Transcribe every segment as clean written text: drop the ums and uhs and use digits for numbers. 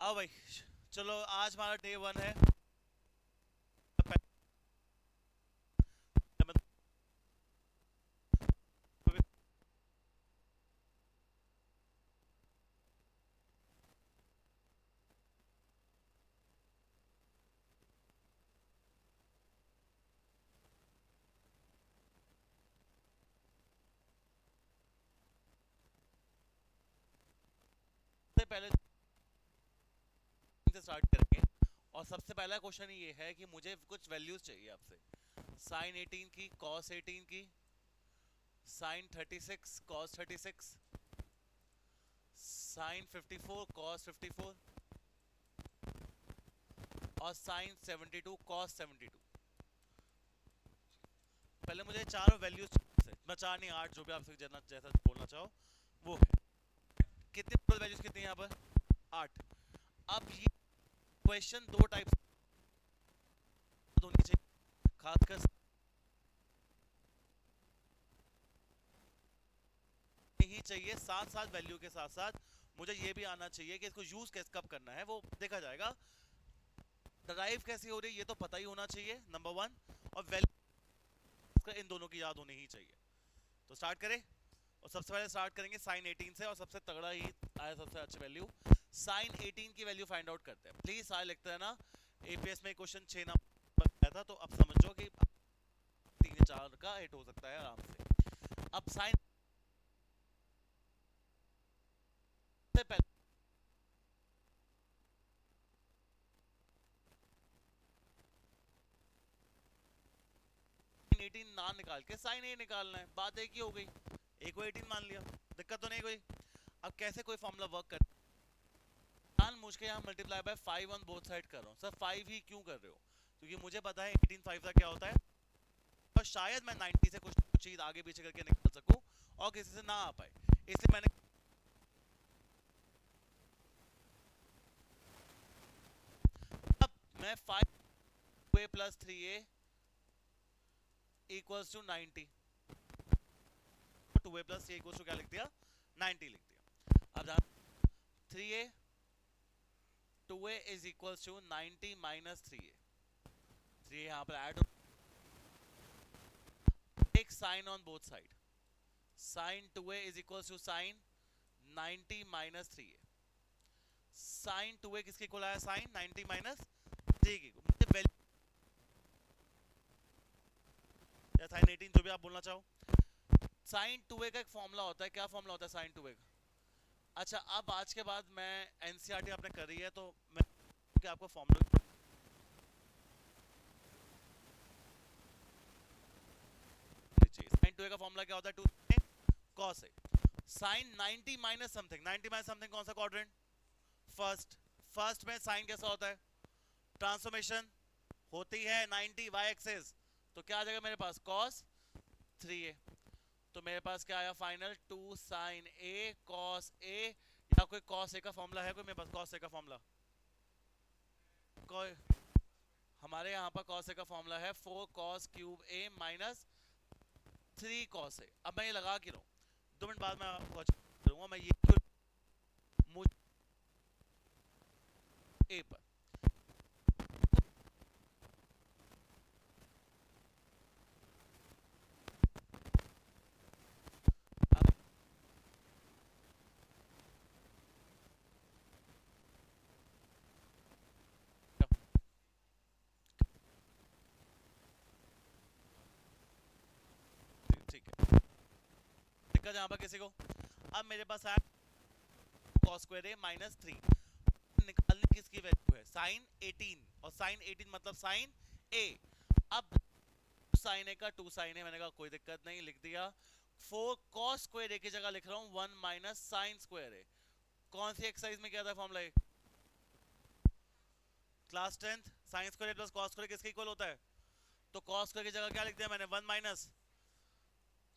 आओ भाई, चलो आज हमारा डे वन है। सबसे पहले से स्टार्ट करेंगे और सबसे पहला क्वेश्चन ये है कि मुझे कुछ वैल्यूज चाहिए आपसे। साइन 18 की, कॉस 18 की, साइन 36 कॉस 36, साइन 54 कॉस 54 और साइन 72 कॉस 72। पहले मुझे चारों वैल्यूज चाहिए, मैं चार नहीं आठ, जो भी आपसे जैसा जैसा बोलना चाहो वो है। कितनी वैल्यूज कितनी है यहाँ पर? आठ। अब ये क्वेश्चन दो टाइप होनी चाहिए, खासकर ही चाहिए, साथ साथ वैल्यू के साथ साथ मुझे ये भी आना चाहिए कि इसको यूज कैसे कब करना है वो देखा जाएगा। डराइव कैसी हो रही है ये तो पता ही होना चाहिए, नंबर वन। और वैल्यू इन दोनों की याद होनी ही चाहिए। तो स्टार्ट करें। और सबसे पहले स्टार्ट करेंगे साइन 18 से, और सबसे तगड़ा ही आया सबसे अच्छी वैल्यू। साइन 18 की वैल्यू फाइंड आउट करते हैं। प्लीज सारे लिखते हैं ना, एपीएस में क्वेश्चन 6 नंबर आया था, तो अब समझो कि 3 4 का हिट हो सकता है आराम से। अब साइन से पहले 18 ना निकाल के साइन ए निकालना है, बात एक ही हो गई। ए को 18 मान लिया, दिक्कत तो नहीं कोई। अब कैसे कोई फॉर्मूला वर्क कर, जान मुझ के यहाँ multiply by 5 on both side कर रहा हूँ। सर 5 ही क्यों कर रहे हो? क्योंकि मुझे पता है 18 5 का क्या होता है, और शायद मैं 90 से कुछ चीज आगे पीछे करके निकाल सकूं और किसी से ना आ पाए, इसलिए मैंने। अब मैं 5a plus 3a equals to 90, 2a plus 3 equals to क्या लिख दिया? 90 लिख दिया। अब 3a 2a is equals to 90 minus 3a, 3a यहाँ पर add, take sine on both side, sine 2a is equals to sine 90 minus 3a। Sine 2a किसके equal आया? साइन 90 माइनस 3 की। मुझे वैल्यू या साइन 18 जो भी आप बोलना चाहो। साइन 2a का एक फॉर्मूला होता है, क्या फॉर्मूला होता है साइन 2a का? अच्छा, अब आज के बाद मैं एनसीईआरटी आपने करी है तो मैं कि आपको फॉर्मूला चाहिए। साइन 2a का फॉर्मूला क्या होता है? 2 कॉस है। Sine 90 minus something, 90 minus something कौन सा क्वाड्रेंट? फर्स्ट। फर्स्ट में साइन कैसा होता है? ट्रांसफॉर्मेशन होती है 90 वाई एक्सिस, तो क्या आ जाएगा मेरे पास? Cos 3a। तो मेरे पास क्या आया final? 2 sine a cos a। या कोई कॉस a का फॉर्मूला है कोई मेरे पास? कॉस a का फॉर्मूला कोई हमारे यहाँ पर कॉस a का फॉर्मूला है 4 cos cube a minus 3 cos a। अब मैं ये लगा के रहा हूँ, 2 मिनट बाद मैं आपको करूंगा मैं ये मुझ a पर। ठीक है, दिक्कत यहाँ पर किसी को? अब मेरे पास है कॉस स्क्वायर a माइनस 3, निकालने किसकी वैल्यू है? साइन 18, और साइन 18 मतलब साइन a। अब साइन ए का 2 साइन है, मैंने कहा कोई दिक्कत नहीं, लिख दिया। 4 कॉस स्क्वायर ए की जगह लिख रहा हूं 1 माइनस साइन स्क्वायर ए। कौन सी एक्सरसाइज में क्या था formula? Class 10th। Sine square A plus cos square किसके इक्वल होता है? तो कॉस स्क्वायर की जगह क्या लिख दिया मैंने? 1 माइनस।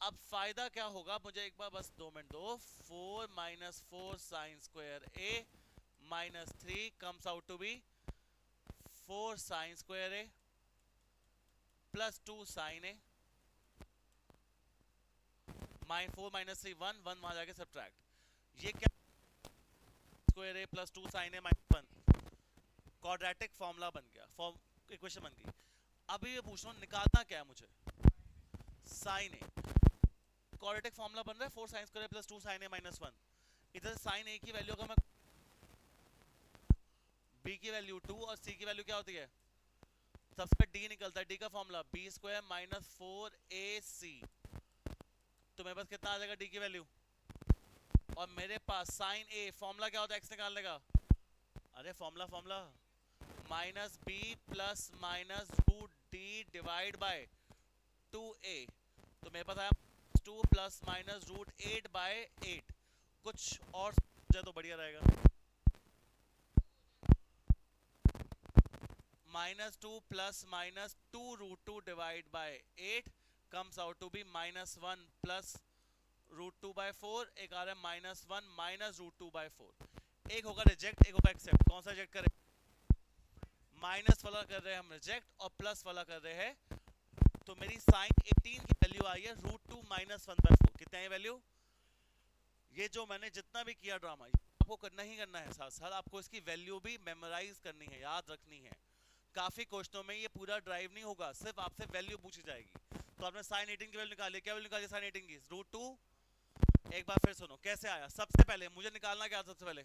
अब फायदा क्या होगा, मुझे एक बार बस 2 मिनट दो। 4 minus 4 sine square A minus 3 comes out to be 4 sine square A plus 2 sine A, 4 minus 3 1 1 वहां जाके सब्ट्रैक्ट। ये क्या square A plus 2 sine A minus 1, quadratic formula बन गया, फॉर्म इक्वेशन बन गई। अभी ये पूछ रहा हूँ निकालना क्या है मुझे, साइन ए, क्वाड्रेटिक फॉर्मूला बन रहा है 4 sine square plus 2 sine A minus 1। इधर साइन ए की वैल्यू का मैं बी की वैल्यू 2 और सी की वैल्यू क्या होती है, सबसे डी निकलता है, डी का formula B square minus 4ac, तो मेरे पास कितना आ जाएगा डी की वैल्यू, और मेरे पास साइन ए फॉर्मूला क्या होता है एक्स निकालने का, अरे formula minus B plus minus root D divide by 2a, तो मेरे पास आया 2 प्लस माइनस रूट 8 बाय 8, कुछ और जाए तो बढ़िया रहेगा, minus 2 plus minus 2 root 2 divide by 8 comes out to be minus 1 plus root 2 by 4, एक आ रहा है माइनस 1 माइनस रूट 2 बाय 4, एक होगा रिजेक्ट एक होगा एक्सेप्ट, कौन सा रिजेक्ट करें, माइनस वाला कर रहे हैं हम रिजेक्ट और प्लस वाला कर रहे हैं, तो मेरी साइन 18 की वैल्यू आई है रूट 2 माइनस 1 बाय 4, कितना है वैल्यू, ये जो मैंने जितना भी किया ड्रामा आपको करना ही करना है, साथ साथ आपको इसकी वैल्यू भी मेमोराइज करनी है, याद रखनी है, काफी क्वेश्चनों में ये पूरा ड्राइव नहीं होगा, सिर्फ आपसे वैल्यू पूछी जाएगी, तो आपने साइन 18 की वैल्यू निकाली, क्या वैल्यू निकाली साइन 18 की, रूट 2, एक बार फिर सुनो कैसे आया, सबसे पहले मुझे निकालना क्या था, सबसे पहले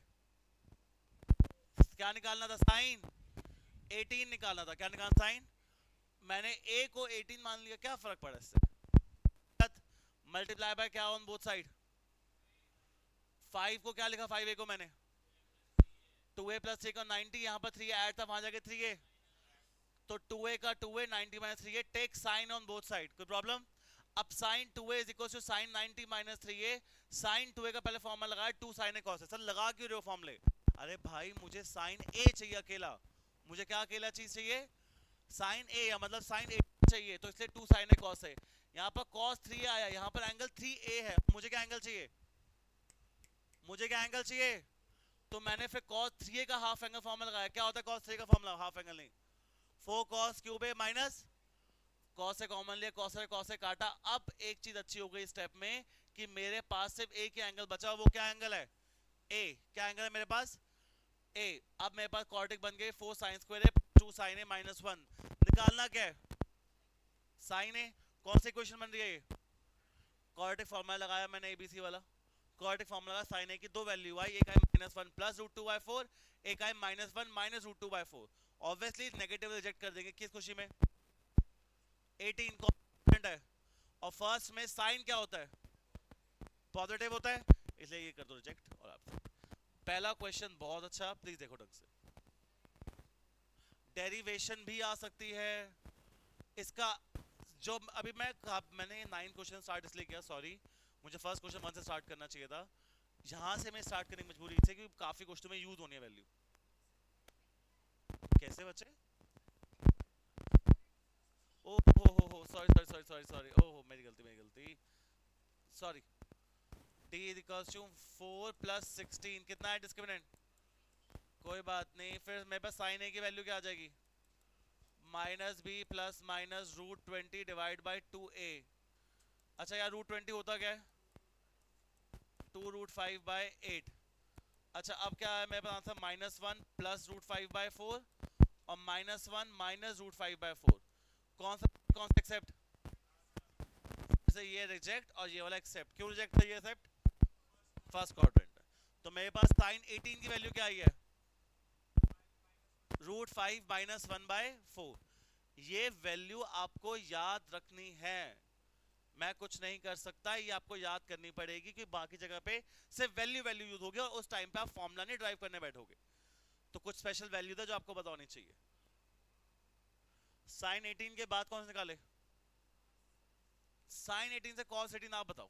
क्या निकालना था, साइन 18 निकालना था, क्या निकालना साइन, मैंने a को 18 मान लिया, क्या फर्क पड़ा इससे, मल्टीप्लाई बाय क्या ऑन बोथ साइड, 5 को क्या लिखा 5a को मैंने 2a प्लस 3 का 90, यहाँ पर 3 ऐड था, वहां जाके 3a, तो 2a का 2a 90 minus 3a, take sine on both side, कोई प्रॉब्लम, अब sine 2a is equal to sine 90 minus 3a, sine 2a का पहले फॉर्मूला लगाया 2 साइन a cos, सर लगा क्यों रहे हो फॉर्मूले, अरे भाई मुझे साइन a चाहिए अकेला, मुझे क्या अकेला चीज चाहिए, साइन a या मतलब साइन 18 चाहिए, तो इसलिए 2 साइन a cos है, यहाँ पर cos 3a आया, यहाँ पर एंगल 3a है, मुझे क्या एंगल चाहिए, मुझे क्या एंगल चाहिए, तो मैंने फिर cos 3a का हाफ एंगल फॉर्मूला लगाया, क्या होता है cos 3a का फॉर्मूला, हाफ एंगल नहीं 4 cos cube a minus cos से कॉमन लिया, cos से काटा, अब एक चीज अच्छी हो गई स्टेप में कि मेरे पास सिर्फ a के एंगल बचा, वो क्या एंगल है a, क्या एंगल है मेरे पास a, अब मेरे पास क्वाड्रेटिक बन गए 4 साइन स्क्वायर है 2 साइन a माइनस 1, निकालना क्या है साइन a, कौन सी इक्वेशन बन रही है ये, क्वाड्रेटिक फॉर्मूला लगाया मैंने abc वाला, क्वाड्रेटिक फॉर्मूला लगा, साइन a की दो वैल्यू आई, एक आई माइनस 1 प्लस रूट 2 बाय 4, एक आई minus 1 minus root 2 by 4, obviously negative reject कर देंगे, किस खुशी में 18 कॉन्स्टेंट है, और फर्स्ट में साइन क्या होता है पॉजिटिव होता है, इसलिए ये कर दो रिजेक्ट, और आप पहला क्वेश्चन बहुत अच्छा, प्लीज देखो ढंग से, डेरिवेशन भी आ सकती है इसका, जो अभी मैंने 9 क्वेश्चन स्टार्ट इसलिए किया, सॉरी मुझे फर्स्ट क्वेश्चन 1 से स्टार्ट करना चाहिए था, यहां से मैं स्टार्ट करने की मजबूरी थी क्योंकि काफी क्वेश्चन में यूज होनी है वैल्यू, कैसे बच्चे, ओ हो सॉरी, ओहो मेरी गलती, sorry, d is equals to 4 plus 16, कितना है डिस्क्रिमिनेंट, कोई बात नहीं, फिर मेरे पास साइन a की वैल्यू क्या आ जाएगी minus B plus minus root 20 divide by 2a, अच्छा यार रूट 20 होता क्या है 2 रूट 5 बाई 8, अच्छा अब क्या है मेरे पास answer minus 1 plus root 5 by 4 और माइनस 1 माइनस रूट 5 बाई 4, कौन सा एक्सेप्ट, ये रिजेक्ट और ये वाला एक्सेप्ट, क्यों रिजेक्ट है ये एक्सेप्ट, फर्स्ट क्वाड्रेंट, तो मेरे पास साइन 18 की वैल्यू क्या आई है रूट 5 माइनस 1 बाय 4, ये वैल्यू आपको याद रखनी है, मैं कुछ नहीं कर सकता, ये आपको याद करनी पड़ेगी कि बाकी जगह पे सिर्फ वैल्यू यूज होगी और उस टाइम पे आप फॉर्मूला नहीं ड्राइव करने बैठोगे, तो कुछ स्पेशल वैल्यू था जो आपको पता होनी चाहिए। साइन 18 के बाद कौन से निकाले, साइन 18 से कॉस 18, आप बताओ,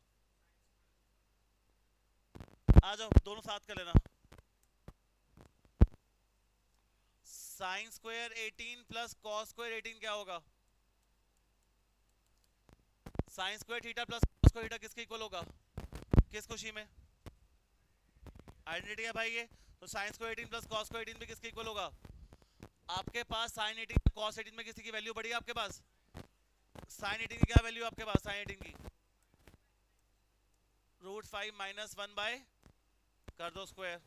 आ जाओ दोनों साथ कर लेना, sine square 18 plus cos square 18 क्या होगा, sine square theta plus cos square theta किसके इक्वल होगा, किस खुशी में, आइडेंटिटी है भाई ये, तो sine square 18 plus cos square 18 भी किसके इक्वल होगा, आपके पास साइन 18 कॉस 18 में किसी की वैल्यू बढ़ी है आपके पास, साइन 18 की क्या वैल्यू आपके पास, साइन 18 की रूट 5 माइनस 1 बाय कर दो square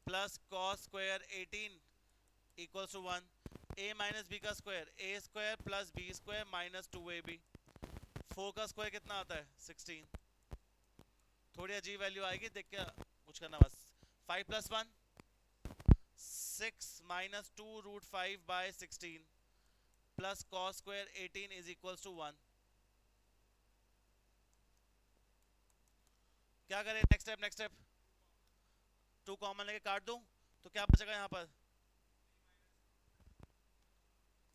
plus cos square 18 equals to 1, a minus B का square a square plus B square minus 2ab, 4 का स्क्वायर कितना आता है 16। थोड़ी अजीब वैल्यू आएगी, देख के कुछ करना बस। 5 plus 1 6 minus 2 root 5 by 16 plus cos square 18 is equals to 1। क्या करें, नेक्स्ट स्टेप 2 कॉमन लेके काट दूं तो क्या बचेगा यहाँ पर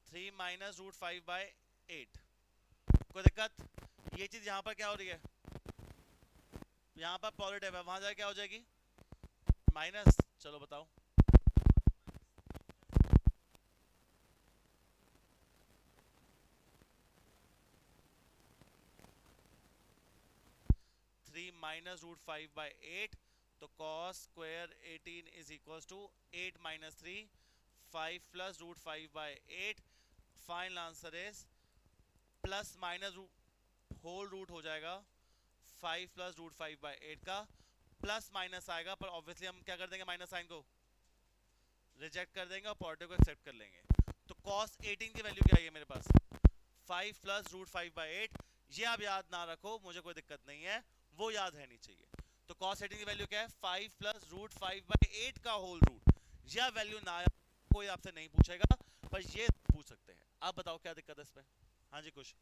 3 माइनस रूट 5 बाय 8। कोई दिक्कत? ये चीज यहाँ पर क्या हो रही है, यहाँ पर पॉजिटिव है, वहां जाके क्या हो जाएगी माइनस। चलो बताओ, थ्री माइनस रूट 5 बाय 8, तो cos square 18 is equals to 8 minus 3 5 plus root 5 by 8। Final answer is plus minus whole root हो जाएगा 5 प्लस रूट 5 बाय 8 का, प्लस माइनस आएगा पर ऑब्वियसली हम क्या कर देंगे माइनस साइन को रिजेक्ट कर देंगे और पॉजिटिव को एक्सेप्ट कर लेंगे। तो cos 18 की वैल्यू क्या है मेरे पास 5 प्लस रूट 5 बाय 8। ये आप याद ना रखो, मुझे कोई दिक्कत नहीं है, वो याद रहनी चाहिए। तो cos 18 की वैल्यू क्या है 5 प्लस रूट 5 बाय 8 का होल रूट। यह वैल्यू ना कोई आपसे नहीं पूछेगा, पर ये पूछ सकते हैं। आप बताओ क्या दिक्कत है इसमें? हाँ जी कुछ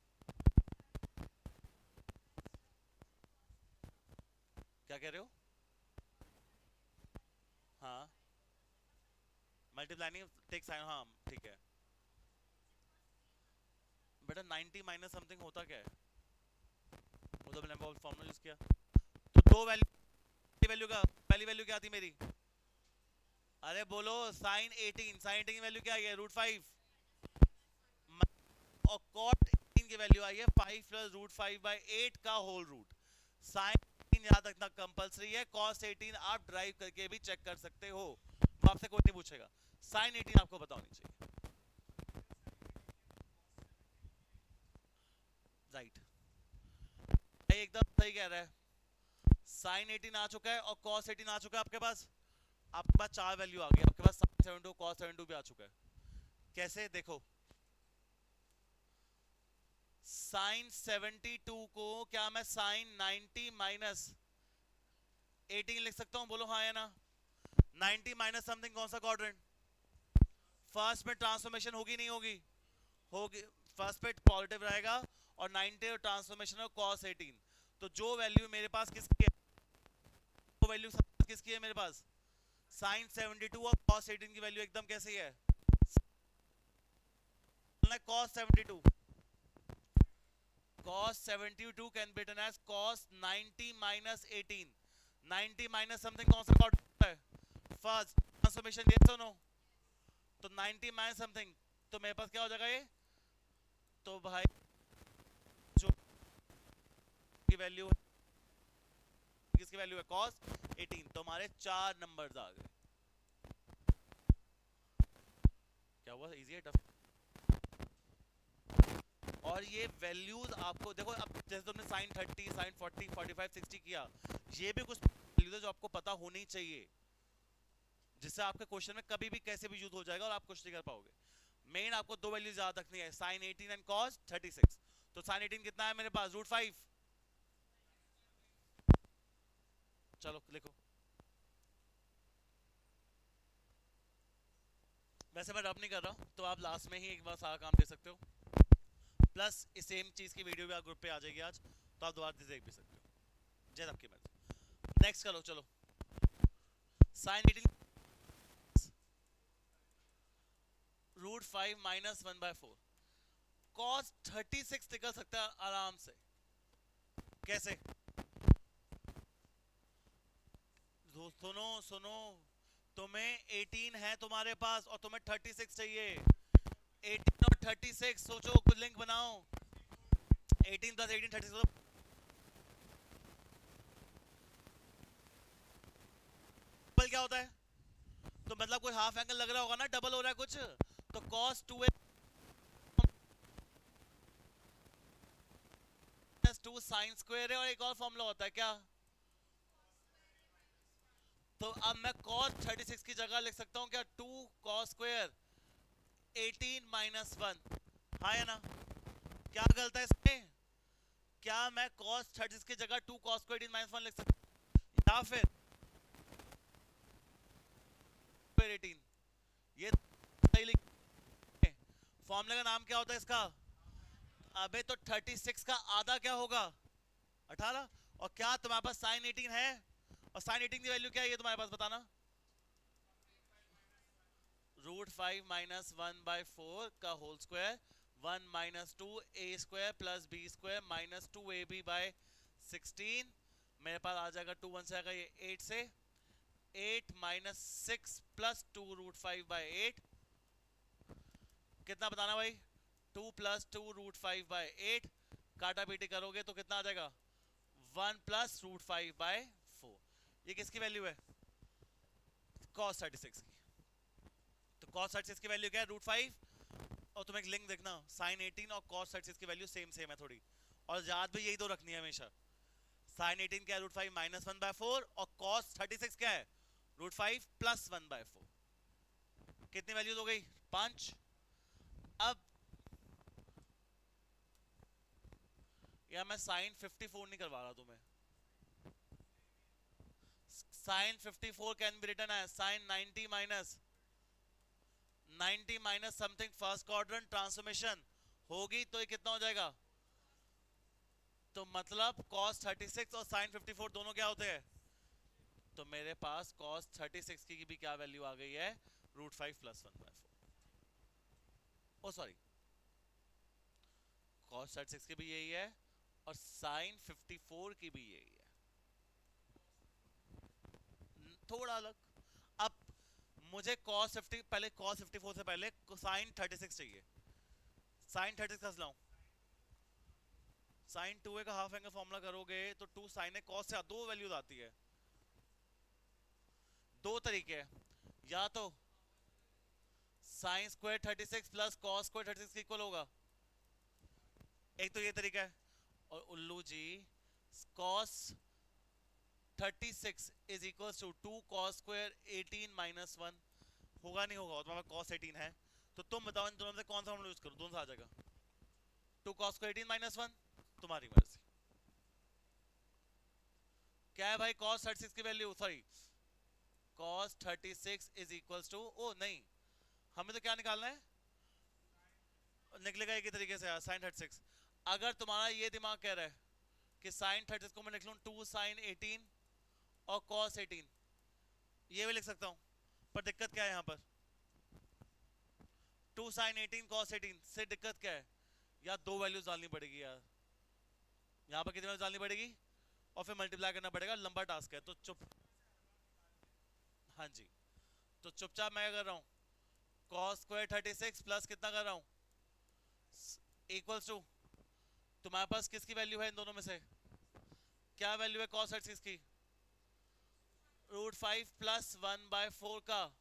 क्या कह रहे हो? हाँ मल्टीप्लाई नहीं, टेक साइन, हाँ ठीक है। बेटा 90 माइनस समथिंग होता क्या है, वो तो मैंने फॉर्मूला यूज किया। तो दो वैल्यू, वैल्यू का पहली वैल्यू क्या थी मेरी, अरे बोलो साइन 18, साइन 18 की वैल्यू क्या आई है रूट 5, और कॉट 18 की वैल्यू आई है 5 प्लस रूट 5 बाय 8 का होल रूट। साइन 18 याद रखना कंपलसरी है, कॉस 18 आप ड्राइव करके भी चेक कर सकते हो, वो आपसे कोई नहीं पूछेगा। साइन 18 आपको पता होनी चाहिए, राइट एकदम सही कह रहा है। साइन 18 आ चुका है और कॉस 18 आ चुका है आपके पास। आपके पास चार वैल्यू आ गई, आपके पास साइन 72 कॉस 72 भी आ चुका है। कैसे देखो, साइन 72 को क्या मैं साइन 90 माइनस 18 लिख सकता हूं, बोलो हाँ या ना। 90 माइनस समथिंग कौन सा क्वाड्रेंट, फर्स्ट में ट्रांसफॉर्मेशन होगी नहीं होगी, होगी, फर्स्ट पे पॉजिटिव रहेगा और 90 ट्रांसफॉर्मेशन ऑफ cos 18। तो जो वैल्यू मेरे पास किसकी है, वो वैल्यू किसकी है मेरे पास साइन 72 और cos 18 की वैल्यू एकदम कैसी है cos 72, cos 72 can be written as cos 90 minus 18। 90 minus something कौन सा क्वाड्रेंट है, first transformation, yes or no। तो 90 माइनस समथिंग, तो मेरे पास क्या हो जाएगा ये, तो भाई जो की वैल्यू है, किसकी वैल्यू है cos 18, तो हमारे चार नंबर्स आ गए। क्या हुआ, इजी है टफ? और ये वैल्यूज आपको देखो, अब जैसे तुमने साइन 30 साइन 40 45 60 किया, ये भी कुछ वैल्यूज है जो आपको पता होनी चाहिए, जिससे आपके क्वेश्चन में कभी भी कैसे भी यूज हो जाएगा और आप कुछ नहीं कर पाओगे। मेन आपको दो वैल्यूज याद रखनी है, साइन 18 एंड cos 36। तो साइन 18 कितना है मेरे पास रूट 5, चलो लिखो। वैसे मैं रब नहीं कर रहा हूं, तो आप लास्ट में ही एक बार सारा काम दे सकते हो, प्लस इस सेम चीज की वीडियो भी आप ग्रुप पे आ जाएगी आज, तो आप दोबारा देख भी सकते हो, जैसे आपकी मर्जी। नेक्स्ट करो, चलो साइन 18 रूट 5 माइनस 1/4, cos 36 निकल सकता है आराम से। कैसे, सुनो सुनो, तुम्हें 18 है तुम्हारे पास और तुम्हें 36 चाहिए, 18 और 36 सोचो, कुछ लिंक बनाओ, 18 प्लस 18 36 डबल क्या होता है, तो मतलब कोई हाफ एंगल लग रहा होगा ना, डबल हो रहा है कुछ, तो cos 2a 2 साइन स्क्वायर है, और एक और फॉर्मूला होता है क्या, तो अब मैं cos 36 की जगह लिख सकता हूं क्या 2 cos स्क्वायर 18 माइनस 1। हाँ या ना? क्या गलत है इसमें? क्या मैं cos 36 की जगह 2 cos स्क्वायर 18 माइनस 1 लिख सकता हूं, या फिर 18? ये सही लिख। फॉर्मूले का नाम क्या होता है इसका? अबे तो 36 का आधा क्या होगा? 18। और क्या तुम्हारे पास साइन 18 है? और साइन 18 की वैल्यू क्या है ये तुम्हारे पास बताना। √5 माइनस 1/4 का whole square 1 minus 2 a square plus b square minus 2ab by 16। मेरे पास आ जाएगा 2 1 से आएगा ये 8 से 8 माइनस 6 प्लस 2 √5/8 कितना बताना भाई? 2 प्लस 2 √5/8 काटा पीटी करोगे तो कितना आ जाएगा? 1 प्लस √5/4। ये किसकी वैल्यू है? cos 36 की। तो cos 36 की वैल्यू क्या है? √5। और तुम एक लिंक देखना sin 18 और cos 36 की वैल्यू सेम सेम है थोड़ी। और याद भी यही दो रखनी है हमेशा। sin 18 क्या है? √5 माइनस 1/4 और cos 36 क्या है? √5 प्लस 1/4। कितनी वैल्यूज हो गई? 5। अब या मैं sin 54 नहीं करवा रहा तुम्हें। sin 54 can be written as sin 90 minus something first quadrant transformation होगी तो ये कितना हो जाएगा? तो मतलब cos 36 और sin 54 दोनों क्या होते हैं? तो मेरे पास cos 36 की भी क्या वैल्यू आ गई है? √5 प्लस 1/4। ओ सॉरी, cos 36 की भी यही है और sin 54 की भी यही है, थोड़ा अलग। अब मुझे cos 50 पहले cos 54 से पहले sin 36 चाहिए। sin 36 का लाऊं? sin 2a का हाफ एंगल फॉर्मूला करोगे तो 2 sin a cos से दो वैल्यूज आती है। दो तरीके हैं, या तो sin square 36 plus cos square 36 के इक्वल होगा, एक तो ये तरीका है। और उल्लू जी cos 36 is equal to 2 cos square 18 minus 1 होगा नहीं होगा? तुम्हारे पास cos 18 है तो तुम बताओ इन दोनों में से कौन सा फॉर्मूला यूज करूं? दोनों से आ जाएगा 2 cos स्क्वायर 18 माइनस 1। तुम्हारी मर्जी। क्या है भाई cos 36 की वैल्यू? Sorry, cos 36 is equal to, ओ नहीं, हमें तो क्या निकालना है? निकलेगा एक ही तरीके से sin 36। अगर तुम्हारा ये दिमाग कह रहा है कि sin 36 को मैं लिख लूं 2 sin 18 और cos 18, ये भी लिख सकता हूं। पर दिक्कत क्या है यहाँ पर? 2 sin 18 cos 18 से दिक्कत क्या है? यार दो वैल्यूज डालनी पड़ेगी यार। यहाँ पर कितनी वैल्यूज डालनी पड़ेगी और फिर मल्टीप्लाई करना पड़ेगा, लंबा टास्क है तो चुप। हाँ जी, तो चुपचाप मैं कर रहा हूँ cos स्क्वायर 36 प्लस कितना कर रहा हूँ इक्वल्स टू, तुम्हारे पास किसकी वैल्यू है इन दोनों में से? क्या वैल्यू है cos 36 की? √5 प्लस 1/4 का।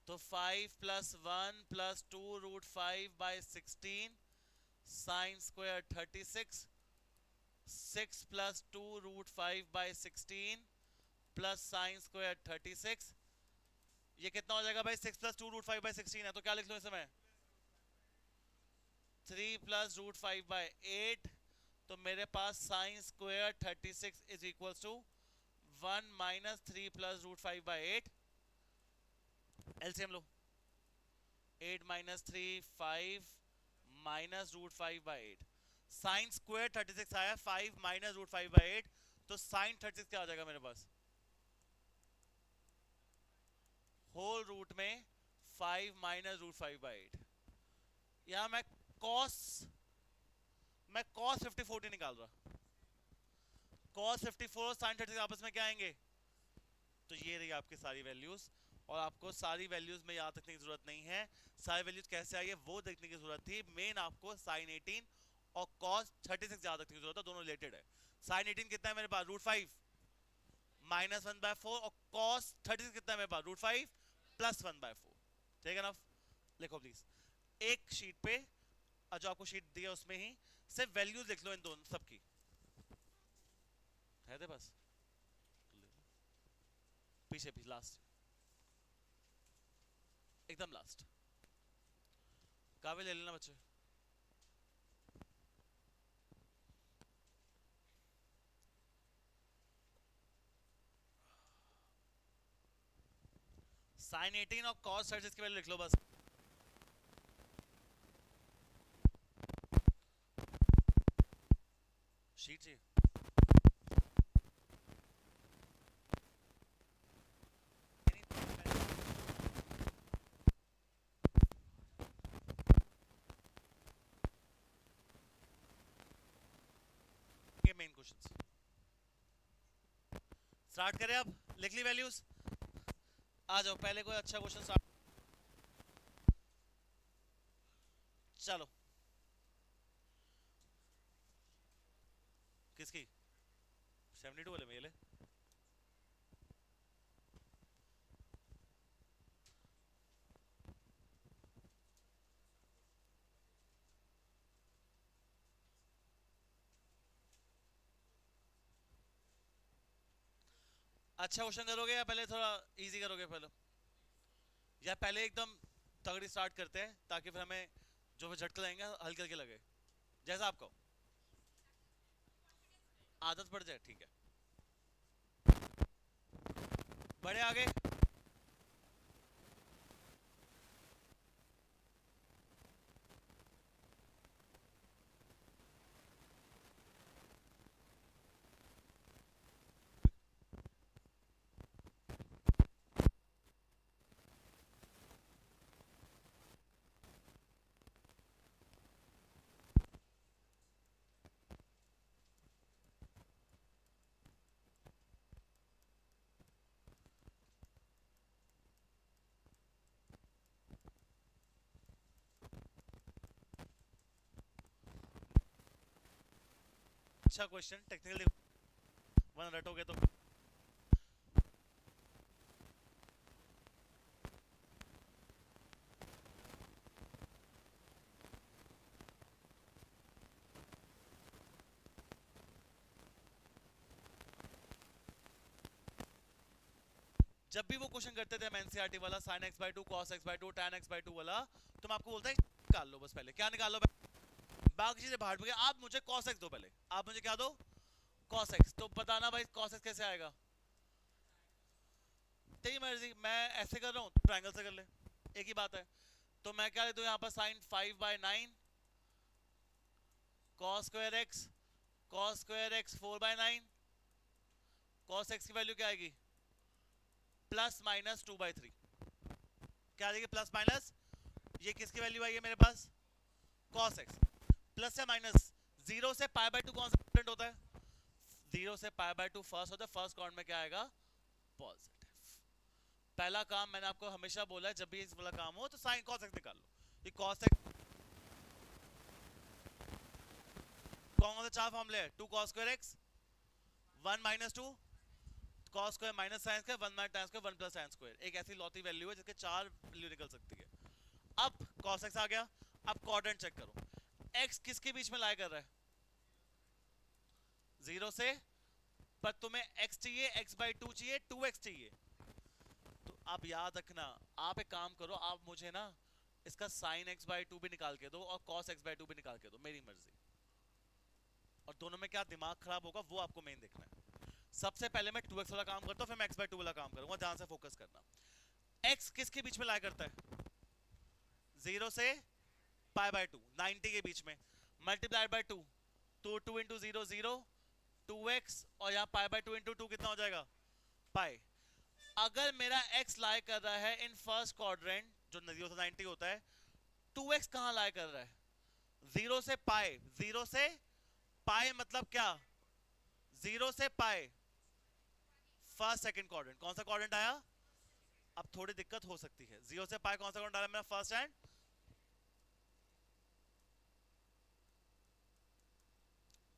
तो 5 plus 1 plus 2 √5/16 sign square 36 6 plus 2 √5/16 plus sign square 36। ये कितना हो जाएगा भाई? 6 प्लस 2 √5/16 है तो क्या लिख लो इसे मैं? 3 प्लस √5/8। तो मेरे पास sine square 36 is equal to 1 minus 3 plus √5/8। LCM लो, 8 माइनस 3 5 माइनस √5/8। साइन स्क्वायर 36 आया, 5 माइनस √5/8, तो साइन 36 क्या आ जाएगा मेरे पास? होल रूट में 5 माइनस √5/8। यहां cos मैं cos 54 नहीं निकाल रहा। cos 54 और sin 36 आपस में क्या आएंगे? तो ये रही आपकी सारी वैल्यूज। और आपको सारी वैल्यूज में याद रखने की जरूरत नहीं है, सारी वैल्यूज कैसे आई है वो देखने की जरूरत थी। मेन आपको sin 18 और cos 36 याद रखने की जरूरत है, दोनों रिलेटेड है। sin 18 कितना है मेरे पास? √5 माइनस 1/4 और cos 36 कितना है मेरे पास? √5 प्लस 1/4। ठीक है ना? लिखो प्लीज एक शीट पे, जो आपको शीट दी है उसमें ही सिर्फ वैल्यूज लिख लो इन दोनों सबकी। है तेरे पास? पीछे पीछे लास्ट, एकदम लास्ट। कावे ले लेना बच्चे। साइन 18 और कॉस 36 की वैल्यू लिख लो बस। शीट चाहिए? ये मेन क्वेश्चंस स्टार्ट करें अब। लिख ली वैल्यूज? आ जाओ पहले कोई अच्छा क्वेश्चन स्टार्ट। चलो किसकी? 72 वाले में ये ले। अच्छा क्वेश्चन करोगे या पहले थोड़ा इजी करोगे पहले? या पहले एकदम तगड़ी स्टार्ट करते हैं ताकि फिर हमें जो भी झटके लगेंगे हल्के हल्के लगे, जैसा आपको आदत पड़ जाए। ठीक है, बढ़े आगे। अच्छा क्वेश्चन टेक्निकल वन रटोगे तो। जब भी वो क्वेश्चन करते थे हम एनसीईआरटी वाला sin x by 2 cos x by 2 tan x by 2 वाला, तो मैं आपको बोलता है निकाल लो बस। पहले क्या निकाल लो? बाकी चीजें बाहर में। आप मुझे cos x दो पहले। आप मुझे क्या दो? cos x। तो बताना भाई cos x कैसे आएगा? तेरी मर्जी, मैं ऐसे कर रहा हूँ ट्रायंगल से कर ले, एक ही बात है। तो मैं क्या ले दूं यहाँ पर sin 5 by 9 cos square x, cos square x 4 by 9। cos x की वैल्यू क्या आएगी? Plus minus 2 by 3। क्या आ जाएगी? Plus minus. ये किसकी वैल्यू आई है मेरे पास? cos x। प्लस या माइनस? 0 से पाई बाय 2 कौन सा कॉन्स्टेंट होता है? 0 से पाई बाय 2 फर्स्ट होता है। फर्स्ट कॉन्ट में क्या आएगा? पॉजिटिव। पहला काम मैंने आपको हमेशा बोला है, जब भी इस वाला काम हो तो साइन cos x निकाल लो। ये cos x कौन से चार फॉर्मूले है? 2 cos square x, 1 minus 2 cos square minus sin square, 1 minus tan square, 1 plus sin square। एक ऐसी लौती वैल्यू है जिसके चार वैल्यू निकल सकती है। अब cos x आ गया। अब क्वाड्रेंट चेक करो। x किसके बीच में लाई कर रहा है? 0 से। पर तुम्हें x चाहिए, x by 2 चाहिए, 2x चाहिए। तो आप याद रखना, आप एक काम करो, आप मुझे ना इसका sin x by 2 भी निकाल के दो और cos x by 2 भी निकाल के दो, मेरी मर्जी। और दोनों में क्या दिमाग खराब होगा वो आपको मेन देखना है। सबसे पहले मैं 2x वाला काम करता हूं, फिर मैं x by 2 वाला काम करूंगा। ध्यान से फोकस करना। x किसके बीच में लाई करता है? 0 से पाई बाय 2, 90 के बीच में। मल्टीप्लाइड बाय 2, तो 2 इंटू 0 0, 2x, और यहाँ पाई बाय 2 इंटू 2 कितना हो जाएगा? पाई। अगर मेरा x लाई कर रहा है इन फर्स्ट क्वाड्रेंट जो 0 से 90 होता है, 2x कहां लाई कर रहा है? 0 से पाई। 0 से पाई मतलब क्या? 0 से पाई फर्स्ट सेकंड क्वाड्रेंट। कौन सा क्वाड्रेंट आया? अब थोड़ी दिक्कत हो सकती है। 0 से पाई कौन सा क्वाड्रेंट आया मेरा? First and.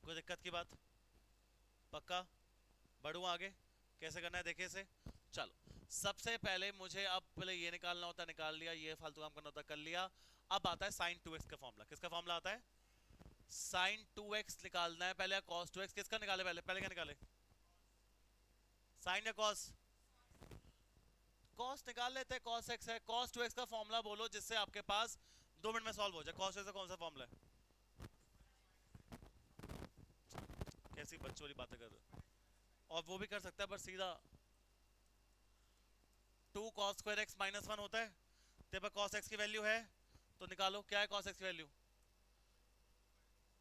कोई दिक्कत की बात? पक्का? बढ़ू आगे? कैसे करना है देखिए इसे। चलो सबसे पहले मुझे अब पहले ये निकालना होता है, निकाल लिया। ये फालतू काम करना होता, कर लिया। अब आता है sin 2x का फॉर्मूला। किसका फॉर्मूला आता है? sin 2x निकालना है पहले, cos 2x किसका निकाले? पहले पहले क्या निकाले? साइन या कॉस? कॉस निकाल लेते हैं, कॉस एक्स है। कॉस टू एक्स का फॉर्मूला बोलो जिससे आपके पास 2 मिनट में सॉल्व हो जाए। कॉस टू एक्स का कौन सा फॉर्मूला है? कैसी बच्चों वाली बातें कर रहे हो। और वो भी कर सकता है पर सीधा 2 cos² x - 1 होता है। तेरे पास cos x की वैल्यू है तो निकालो क्या है cos x की वैल्यू।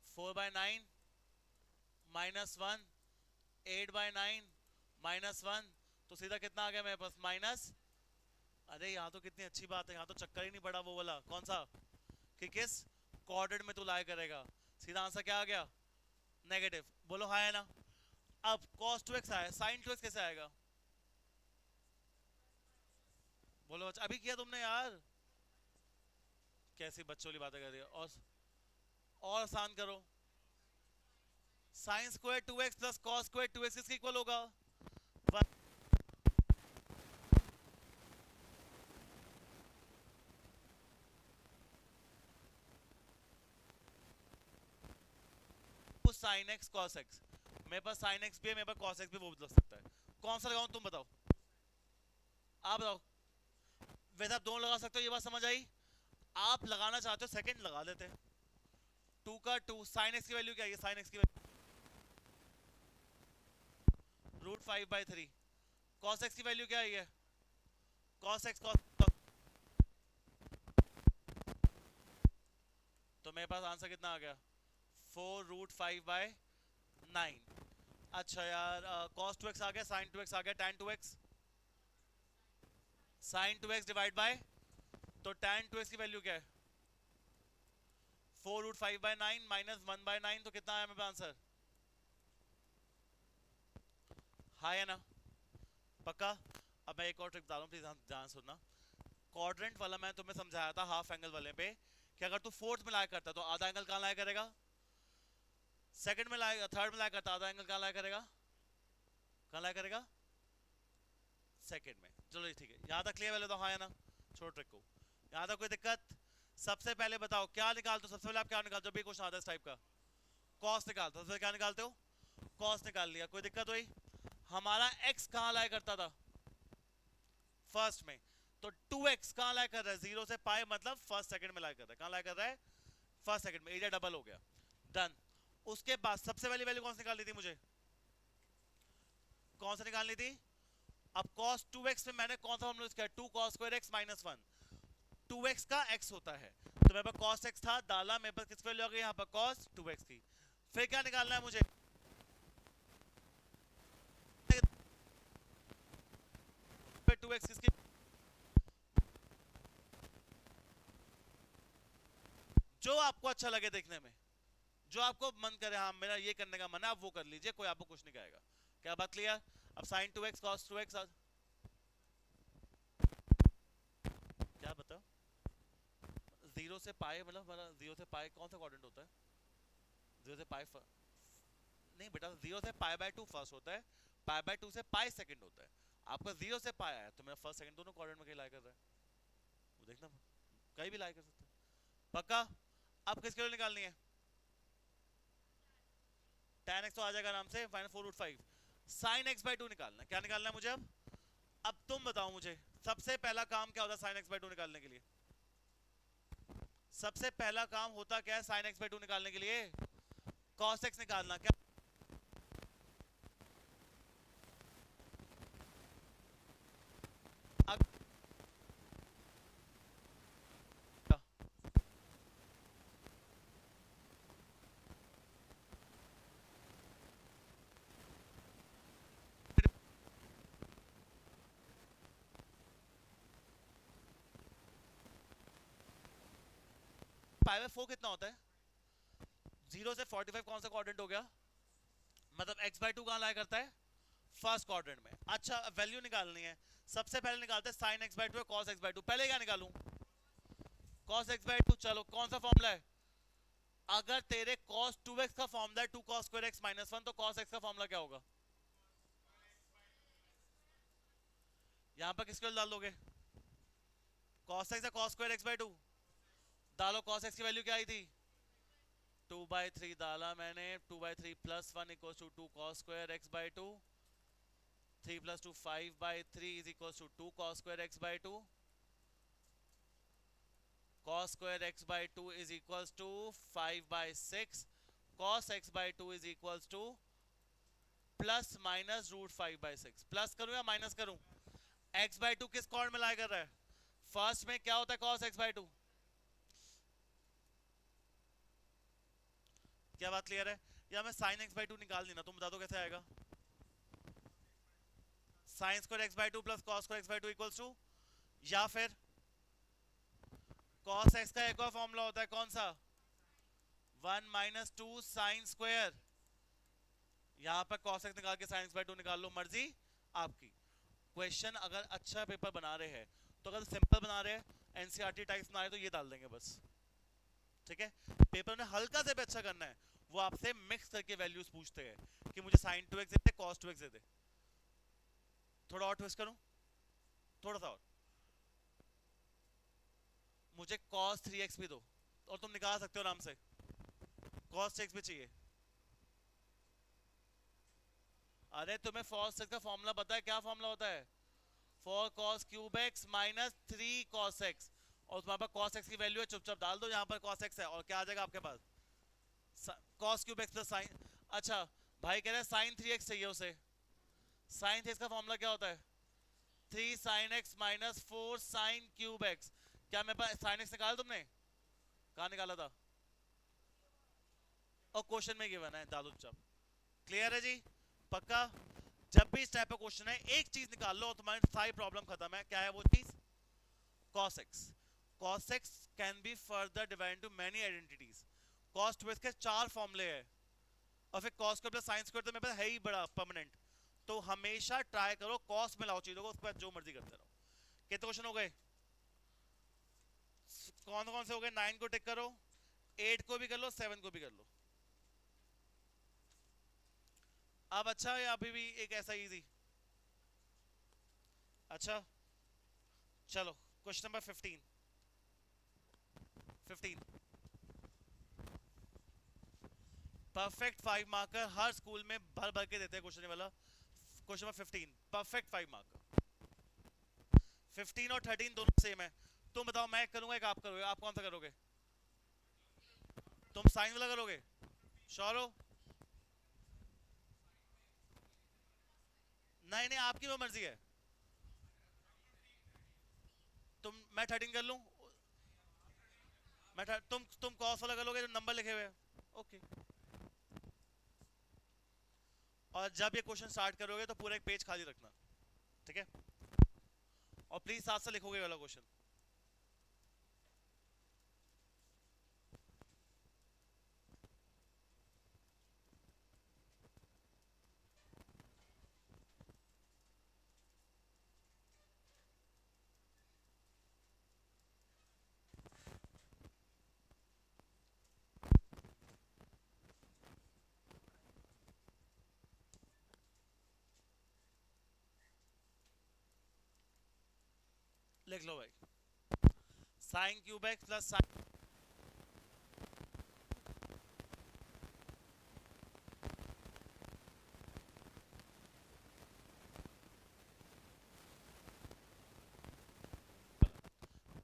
4/9 -1 8/9 -1 तो सीधा कितना आ गया मेरे पास माइनस। अरे यहाँ तो कितनी अच्छी बात है, यहाँ तो चक्कर ही नहीं पड़ा वो वाला कौन सा कि किस कोऑर्डिनेट में तू लाया करेगा। सीधा आंसर क्या आ गया? नेगेटिव। बोलो हाँ है ना। अब cos 2x आया, sin 2x कैसे आएगा? बोलो बच्चा, अभी किया तुमने यार। कैसी बच्चों वाली बातें कर रही है। और आसान करो। Sine square 2x plus cos square 2x किसके इक्वल होगा? Sine x cos x. मेरे पास साइन एक्स भी है, मेरे पास कॉस एक्स भी, वो भी लग सकता है। कौन सा लगाऊं तुम बताओ। आप बताओ। वैसे आप दोनों लगा सकते हो, ये बात समझ आई। आप लगाना चाहते हो सेकंड लगा लेते हैं। 2 का 2 साइन एक्स की वैल्यू क्या है? साइन एक्स की वैल्यू √5/3। कॉस एक्स की वैल्यू क्या है? Cos x cos. तो मेरे पास आंसर कितना आ गया? 4√5/9। अच्छा यार, cos 2x आ गया, sin 2x आ गया, tan 2x। sin 2x divide bye, तो tan 2x की वैल्यू क्या है? 4√5/9 -1/9 तो कितना आया मेरे पास आंसर? हाँ या ना? पक्का? अब मैं एक और ट्रिक बता रहा हूँ, प्लीज ध्यान सुनना। क्वाड्रेंट वाला मैं तुम्हें समझाया था हाफ एंगल वाले पे कि अगर तू फोर्थ में लाया करता तो आधा एंगल कहाँ लाया करेगा? सेकंड में लाएगा, थर्ड में लाया करता आधा एंगल कहाँ लाया करेगा? कहाँ लाया करेगा? सेकंड में। चलो ठीक है, यहाँ तक क्लियर? पहले तो हाँ या ना, छोड़ ट्रिक को। यहाँ तक कोई दिक्कत? सबसे पहले बताओ क्या निकालते हो, सबसे पहले आप क्या निकालते हो? जब भी क्वेश्चन आता है इस टाइप का कॉस निकालते हो, सबसे क्या निकालते हो? कॉस निकाल लिया, कोई दिक्कत हुई? हमारा एक्स कहाँ लाया करता था? फर्स्ट में। तो 2x कहाँ लाया कर रहा है? 0 से पाई, मतलब फर्स्ट सेकंड में लाया कर रहा है। कहाँ लाया कर रहा है? फर्स्ट सेकंड में। एरिया डबल हो गया। डन। उसके बाद सबसे पहली वैल्यू कौन सी निकालनी थी मुझे? कौन सा निकालनी थी? अब cos 2x में मैंने कौन सा फॉर्मूला यूज किया? 2 cos² x - 1। 2x का x होता है तो मेरे पास cos x था, डाला, मेरे पास किसकी वैल्यू आ गई यहाँ पर? cos 2x की। फिर क्या निकालना है मुझे? 2x किसकी? जो आपको अच्छा लगे देखने में, जो आपको मन करे, हाँ मेरा ये करने का मन है, आप वो कर लीजिए, कोई आपको कुछ नहीं कहेगा। क्या बात क्लियर? अब sin 2x cos 2x क्या बताओ? 0 से पाई मतलब 0 से पाई कौन सा क्वाड्रेंट होता है? 0 से पाई नहीं बेटा, 0 से π/2 फर्स्ट होता है, π/2 से पाई सेकंड होता है। आपका 0 से पाई आया तो मेरा फर्स्ट सेकंड दोनों क्वाड्रेंट में कहीं लाई कर रहा है, वो देखना, कहीं भी लाई कर सकते हैं। पक्का? अब किसके लिए निकालनी है? tan x तो आ जाएगा आराम से, फाइनल 4√5। sin x/2 निकालना है। क्या निकालना है मुझे अब तुम बताओ मुझे। सबसे पहला काम क्या होता है sin x/2 निकालने के लिए? सबसे पहला काम होता क्या है sin x/2 निकालने के लिए? cos x निकालना। क्या अब π/4 कितना होता है? 0 से 45 कौन सा क्वाड्रेंट हो गया? मतलब x/2 कहां लाया करता है? फर्स्ट क्वाड्रेंट में। अच्छा वैल्यू निकालनी है। सबसे पहले निकालते हैं sin x/2 cos x/2। पहले क्या निकालूं? cos x/2। चलो कौन सा फॉर्मूला है? अगर तेरे cos 2x का फॉर्मूला है 2 cos² x - 1 तो cos x का फॉर्मूला क्या होगा? यहां पर किसको डाल दोगे? cos x या cos²x/2? डालो। cos x की वैल्यू क्या आई थी? 2/3 डाला मैंने। 2/3 +1 = 2 cos² x/2। 3 plus 2 5/3 is equals to 2 cos square x by 2. Cos square x by 2 is equals to 5/6. Cos x by 2 is equals to plus minus √5/6. Plus करूं या minus करूं? x by 2 किस cord में लाई कर रहा है? फर्स्ट में क्या होता है cos x by 2? क्या बात क्लियर है? या मैं sin x by 2 निकाल देना, तुम बता दो कैसे आएगा? sin square x by 2 plus cos square x by 2 equals to, या फिर cos x का एक और फॉर्मूला होता है, कौन सा? 1 माइनस 2 साइन स्क्वायर. यहां पर cos x निकाल के sin x by 2 निकाल लो, मर्जी आपकी. क्वेश्चन अगर अच्छा पेपर बना रहे हैं तो, अगर सिंपल बना रहे हैं एनसीईआरटी टाइप्स बना रहे तो ये डाल देंगे बस. ठीक है, पेपर में हल्का से भी अच्छा करना है, वो आपसे मिक्स करके वैल्यूज पूछते हैं कि मुझे sin 2x दे दे, cos 2x दे दे. थोड़ा और ट्विस्ट करूं, थोड़ा सा और, मुझे cos 3x भी दो, और तुम निकाल सकते हो आराम से. cos 6 भी चाहिए. अरे तुम्हें cos 6 का फॉर्मूला पता है? क्या फॉर्मूला होता है? 4 cos cube x minus 3 cos x. और तुम्हारे पास cos x की वैल्यू है, चुपचाप डाल दो यहाँ पर cos x है, और क्या आ जाएगा आपके पास? cos cube x plus sign. अच्छा भाई कह रहे हैं sin 3x चाहिए उसे. sin 3x का फॉर्मूला क्या होता है? 3 sin x minus 4 sin cube x. क्या मेरे पास sin x निकाला तुमने? कहाँ निकाला था? और क्वेश्चन में गिवन है, डालो चुपचाप. क्लियर है जी? पक्का? जब भी इस टाइप का क्वेश्चन है एक चीज निकाल लो, तुम्हारी सारी प्रॉब्लम खत्म है. क्या है वो चीज? cos x. cos x can be further divide two many identities. cos 2x के 4 फॉर्मूले हैं, और फिर cos square plus sine square तो मेरे पास है ही बड़ा परमानेंट. तो हमेशा ट्राई करो cos में लाओ चीजों को, उसके बाद जो मर्जी करते रहो. कितने क्वेश्चन हो गए? कौन कौन से हो गए? 9 को टिक करो, 8 को भी कर लो, 7 को भी कर लो. अब अच्छा है, अभी भी एक ऐसा इजी. अच्छा चलो क्वेश्चन नंबर 15. परफेक्ट 5 मार्कर हर स्कूल में भर भर के देते हैं क्वेश्चन वाला. Question number 15 perfect 5 marker. 15 और 13 दोनों सेम है. तुम बताओ, मैं करूंगा एक आप करोगे? आप कौन सा करोगे? तुम साइन वाला करोगे? श्योर हो? नहीं नहीं, आपकी वो मर्जी है. मैं 13 कर लूं? तुम कॉस वाला करोगे जो नंबर लिखे हुए हैं. ओके. और जब ये क्वेश्चन स्टार्ट करोगे तो पूरा एक पेज खाली रखना, ठीक है? और प्लीज साथ से लिखोगे वाला क्वेश्चन. लिख लो भाई. Sign cube x plus sign,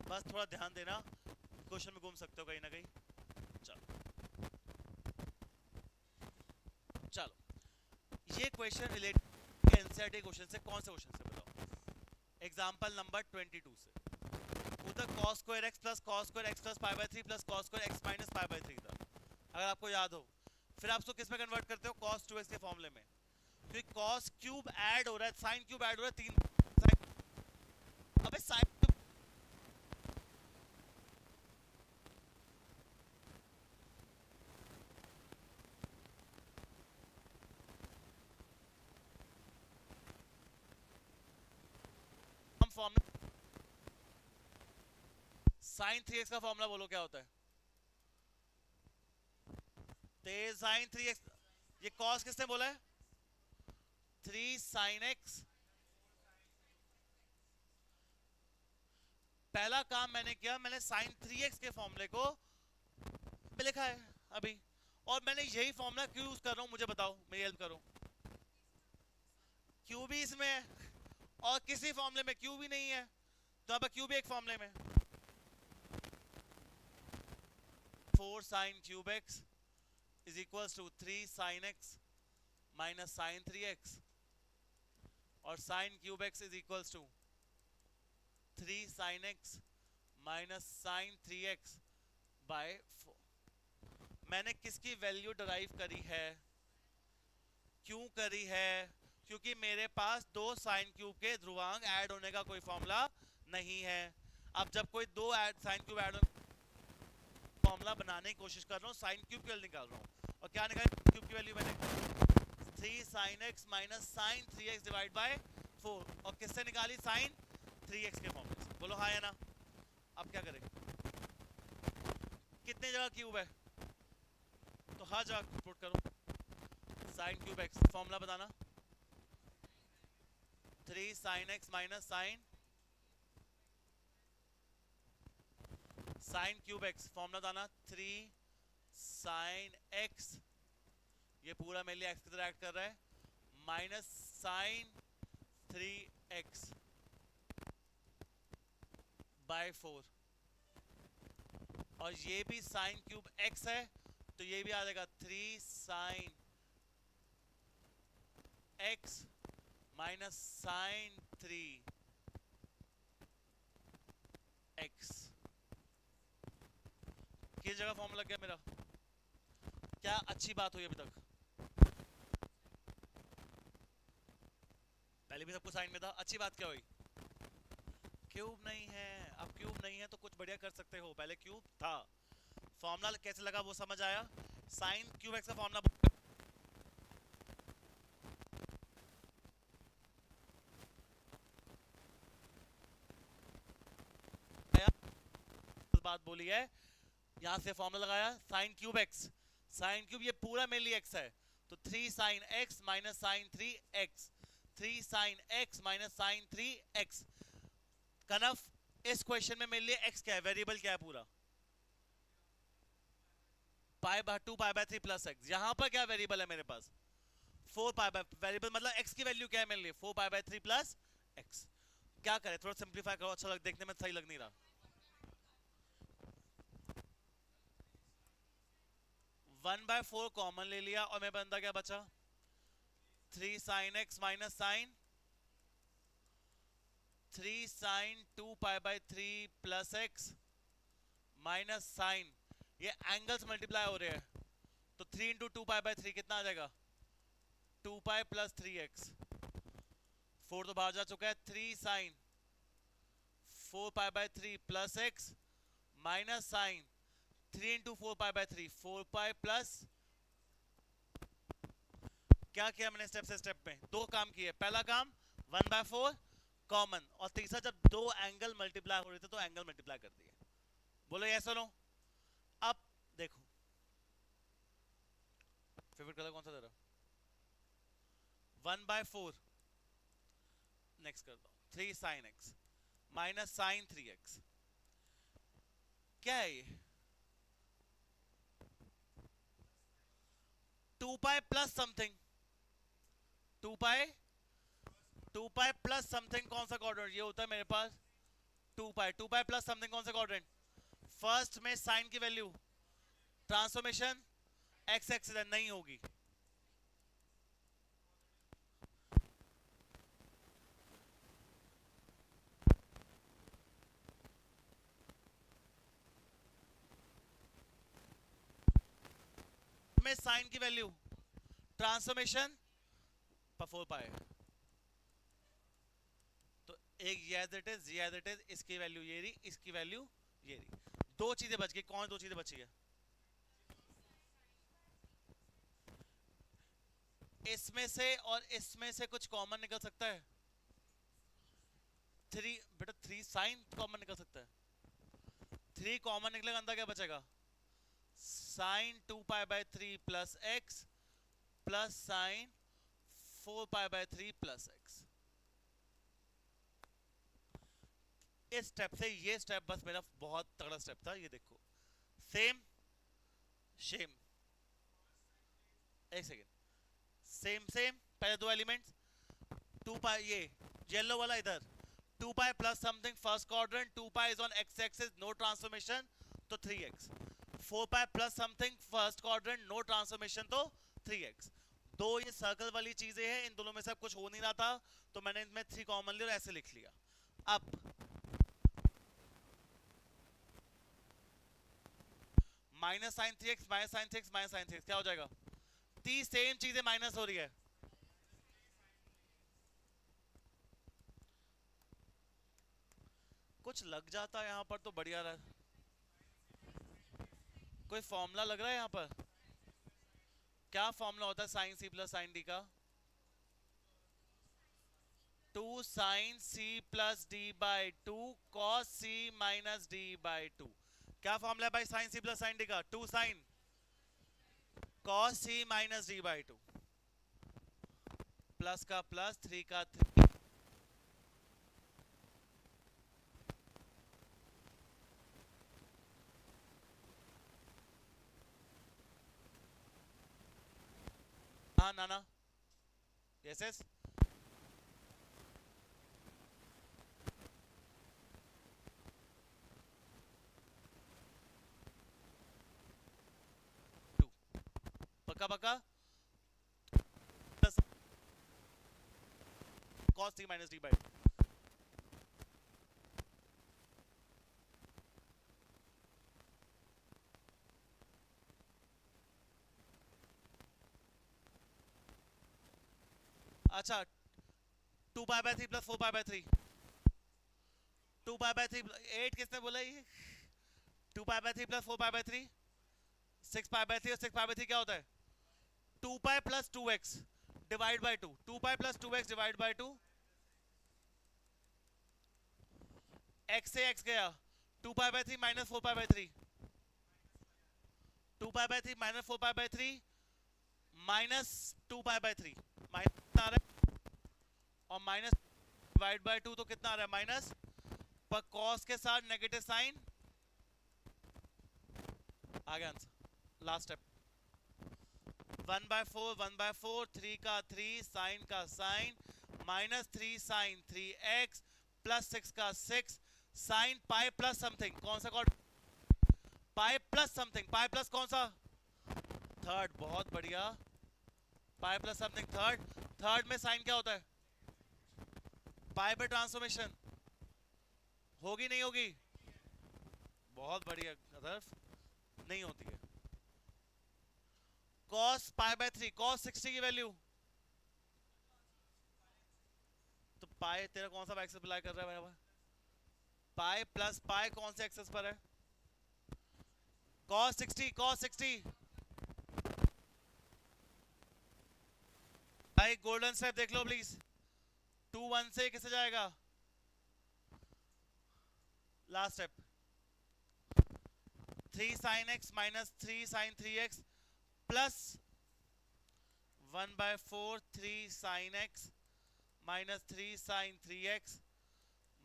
बस थोड़ा ध्यान देना, क्वेश्चन में घूम सकते हो कहीं ना कहीं. चलो चलो, ये क्वेश्चन रिलेटेड एनसीईआरटी क्वेश्चन से, कौन से क्वेश्चन से बताओ? एग्जांपल नंबर 22 से. उधर cos square x plus cos square x plus pi by 3 plus cos square x minus pi by 3 था, अगर आपको याद हो. फिर आप उसको किस में कन्वर्ट करते हो? cos 2x के फॉर्मूले में. क्योंकि cos क्यूब ऐड हो रहा है, sin क्यूब ऐड हो रहा है 3 sin. अबे sin फॉर्मूला, sin 3x का फॉर्मूला बोलो क्या होता है? ते sin 3x, ये cos किसने बोला है? 3 sin x. पहला काम मैंने किया, मैंने sin 3x के फॉर्मूले को लिखा है अभी, और मैंने यही फॉर्मूला क्यों यूज कर रहा हूं मुझे बताओ, मेरी हेल्प करो. क्यू भी इसमें है और किसी फॉर्मूले में क्यू भी नहीं है, तो यहाँ पर क्यू भी एक फॉर्मूले में। 4 sine cube x is equals to 3 sine x minus sine 3x, और sine cube x is equals to 3 sine x minus sine 3x by 4। मैंने किसकी वैल्यू डराइव करी है, क्यों करी है? क्योंकि मेरे पास दो साइन क्यूब के ध्रुवांक ऐड होने का कोई फॉर्मूला नहीं है। अब जब कोई दो साइन क्यूब ऐड फॉर्मूला बनाने की कोशिश कर रहा हूँ, साइन क्यूब की वैल्यू निकाल रहा हूँ, और क्या निकाली क्यूब की वैल्यू मैंने? 3 sine x minus sine 3x divide by 4, और किससे निकाली? साइन 3x के फॉर्मूले से। बोलो हाँ या ना। अब क्या करें, कितने जगह क्यूब है तो हर जगह पुट करो साइन क्यूब एक्स। फॉर्मूला बताना, 3 sine x minus sign cube x. Formula बताना, 3 साइन एक्स, ये पूरा मेरे लिए एक्स की तरह एक्ट कर रहा है, माइनस साइन 3x बाय 4, और ये भी साइन क्यूब x है, तो ये भी आ जाएगा 3 sign x minus sine 3x। किस जगह फॉर्मूला क्या मेरा? क्या अच्छी बात हुई अभी तक? पहले भी सब कुछ साइन में था, अच्छी बात क्या हुई? क्यूब नहीं है। अब क्यूब नहीं है तो कुछ बढ़िया कर सकते हो, पहले क्यूब था। फॉर्मूला कैसे लगा वो समझ आया? साइन क्यूब एक्स का फॉर्मूला बात बोली है, यहां से फॉर्मूला लगाया sine cube x, sine cube ये पूरा मेरे लिए एक्स है, तो 3 sine x minus sine 3x, 3 sine x minus sine 3x। कनफ, इस क्वेश्चन में मेरे लिए x क्या है, वेरिएबल क्या है पूरा? Pi by 2 pi by 3 plus x. यहां पर क्या वेरिएबल है मेरे पास? 4 पाई बाय, वेरिएबल मतलब x की वैल्यू क्या है मेरे लिए? 4 पाई बाय 3 प्लस एक्स। क्या करें, थोड़ा सिंप्लीफाई करो, अच्छा देखने में सही लग नहीं रहा। 1/4 कॉमन ले लिया, और मेरे बंदा क्या बचा? 3 sine x minus sine 3 sine 2 pi by 3 plus x minus sine, ये एंगल्स मल्टीप्लाई हो रहे हैं, तो 3 इंटू 2 पाई बाय 3 कितना आ जाएगा? 2 पाई प्लस 3x। 4 तो बाहर जा चुका है, 3 sine 4 pi by 3 plus x minus sine 3 into 4 pi by 3, 4 pi plus. क्या किया मैंने स्टेप से स्टेप में? दो काम किए। पहला काम 1/4 कॉमन, और तीसरा जब दो एंगल मल्टीप्लाई हो रहे थे तो एंगल मल्टीप्लाई कर दिए। बोलो यस और नो। अब देखो, फेवरेट कलर कौन सा तेरा? 1/4, नेक्स्ट करता हूं, 3 sine x minus sine 3x। क्या है ये? 2 पाई प्लस समथिंग, 2 पाई, 2 पाई प्लस समथिंग कौन सा क्वाड्रेंट? ये होता है मेरे पास 2 पाई, 2 पाई प्लस समथिंग कौन सा क्वाड्रेंट? फर्स्ट में साइन की वैल्यू ट्रांसफॉर्मेशन एक्स एक्सिस नहीं होगी, में साइन की वैल्यू ट्रांसफॉर्मेशन पर 4 पाई, तो एक ये एज इट इज, ये एज इट इज, इसकी वैल्यू ये रही, इसकी वैल्यू ये रही। दो चीजें बच गई, कौन दो चीजें बची है? इसमें से और इसमें से कुछ कॉमन निकल सकता है? 3 बेटा, 3 साइन कॉमन निकल सकता है, 3 कॉमन निकलेगा, अंदर क्या बचेगा? Sine 2 pi by 3 plus x plus sine 4 pi by 3 plus x. इस स्टेप से ये स्टेप बस मेरा बहुत तगड़ा स्टेप था, ये देखो, सेम शेम, एक सेकेंड, सेम सेम, पहले दो एलिमेंट्स, टू पाई, ये येलो वाला इधर, 2 pi plus something first quadrant, 2 pi is on x axis, no transformation तो 3x, 4 pi plus something first quadrant, no transformation तो 3x। दो ये सर्कल वाली चीजें हैं, इन दोनों में से अब कुछ हो नहीं रहा था, तो मैंने इनमें 3 कॉमन लिया और ऐसे लिख लिया। अब minus sine 3x minus sine 3x minus sine 3x क्या हो जाएगा? 30 सेम चीजें माइनस हो रही है। कुछ लग जाता है यहाँ पर तो बढ़िया रहा। कोई फॉर्मूला लग रहा है यहाँ पर? क्या फॉर्मूला होता है sine C plus sine D का? 2 sine C plus D by 2 cos C minus D by 2। क्या फॉर्मूला है भाई sine C plus sine D का? 2 sine cos C minus D by 2, plus का प्लस 3 का 3। हाँ नाना, यस यस। पक्का पक्का, cos t minus d by 2। अच्छा 2 pi by 3 plus 4 pi by 3, 2 pi by 3 8 किसने बोला ये? 2 pi by 3 plus 4 pi by 3 6 pi by 3, और 6 पाई बाय 3 क्या होता है? 2 pi plus 2x divide by 2, 2 pi plus 2x divide by 2, x से x गया, 2 pi by 3 minus 4 pi by 3, 2 pi by 3 minus 4 pi by 3 minus 2 pi by 3, minus आ रहा है, और माइनस डिवाइड बाय 2 तो कितना आ रहा है? माइनस, पर कॉस के साथ नेगेटिव साइन आ गया answer. Last step 1 by 4 1 by 4, 3 का 3 साइन का sign minus 3 sign 3x plus 6 का 6 साइन पाई प्लस समथिंग, कौन सा quad? Pi plus something, pi plus कौन सा? थर्ड, बहुत बढ़िया, pi plus something third. Third में साइन क्या होता है? पाई पे ट्रांसफॉर्मेशन होगी नहीं होगी? बहुत बढ़िया अदर्फ, नहीं होती है। cos पाई बाय 3, cos 60 की वैल्यू, तो पाई तेरा कौन सा एक्सेस अप्लाई कर रहा है भाई? पाई प्लस पाई कौन से एक्सेस पर है? cos 60, cos 60 भाई, गोल्डन स्टेप देख लो प्लीज। 2 1 से किसे जाएगा? Last step 3 sin x minus 3 sin 3x plus 1 by 4 3 sin x minus 3 sin 3x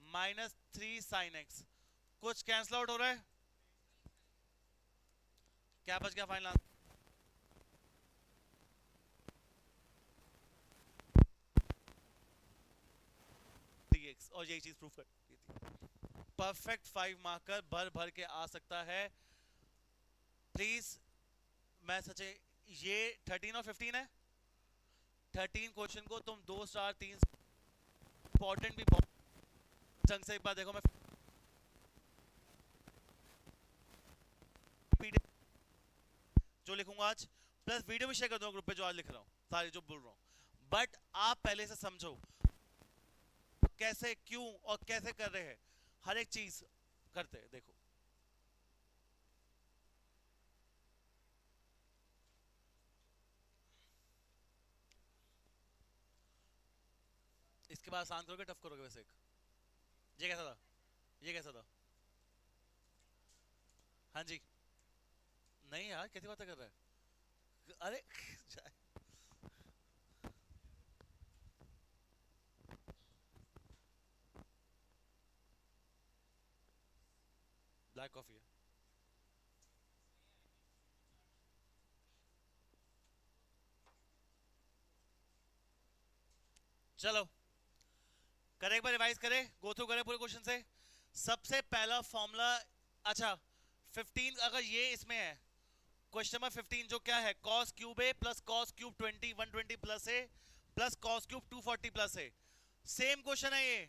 minus 3 sin x। कुछ कैंसल आउट हो रहा है? क्या बच गया फाइनल आंसर? 3x, और यही चीज प्रूफ कर दी थी। परफेक्ट 5 मार्कर भर भर के आ सकता है। प्लीज, मैं सचे, ये 13 और 15 है। 13 क्वेश्चन को तुम 2 स्टार 3 इंपॉर्टेंट भी बहुत ढंग से एक बार देखो। मैं जो लिखूंगा आज प्लस वीडियो भी शेयर कर दूंगा ग्रुप पे, जो आज लिख रहा हूँ सारे जो बोल रहा हूँ, बट आप पहले से समझो कैसे क्यों और कैसे कर रहे हैं, हर एक चीज करते हैं। देखो इसके बाद आसान करोगे टफ करोगे? वैसे एक ये कैसा था? ये कैसा था? हाँ जी, नहीं यार कैसी बातें कर रहा है? अरे ब्लैक कॉफी है। चलो करे एक बार रिवाइज करे, गो थ्रू करे पूरे क्वेश्चन से। सबसे पहला फॉर्मूला, अच्छा 15 अगर ये इसमें है, क्वेश्चन नंबर 15 जो क्या है, cos क्यूब ए प्लस cos क्यूब 20 120 प्लस ए प्लस cos क्यूब 240 प्लस ए, सेम क्वेश्चन है ये।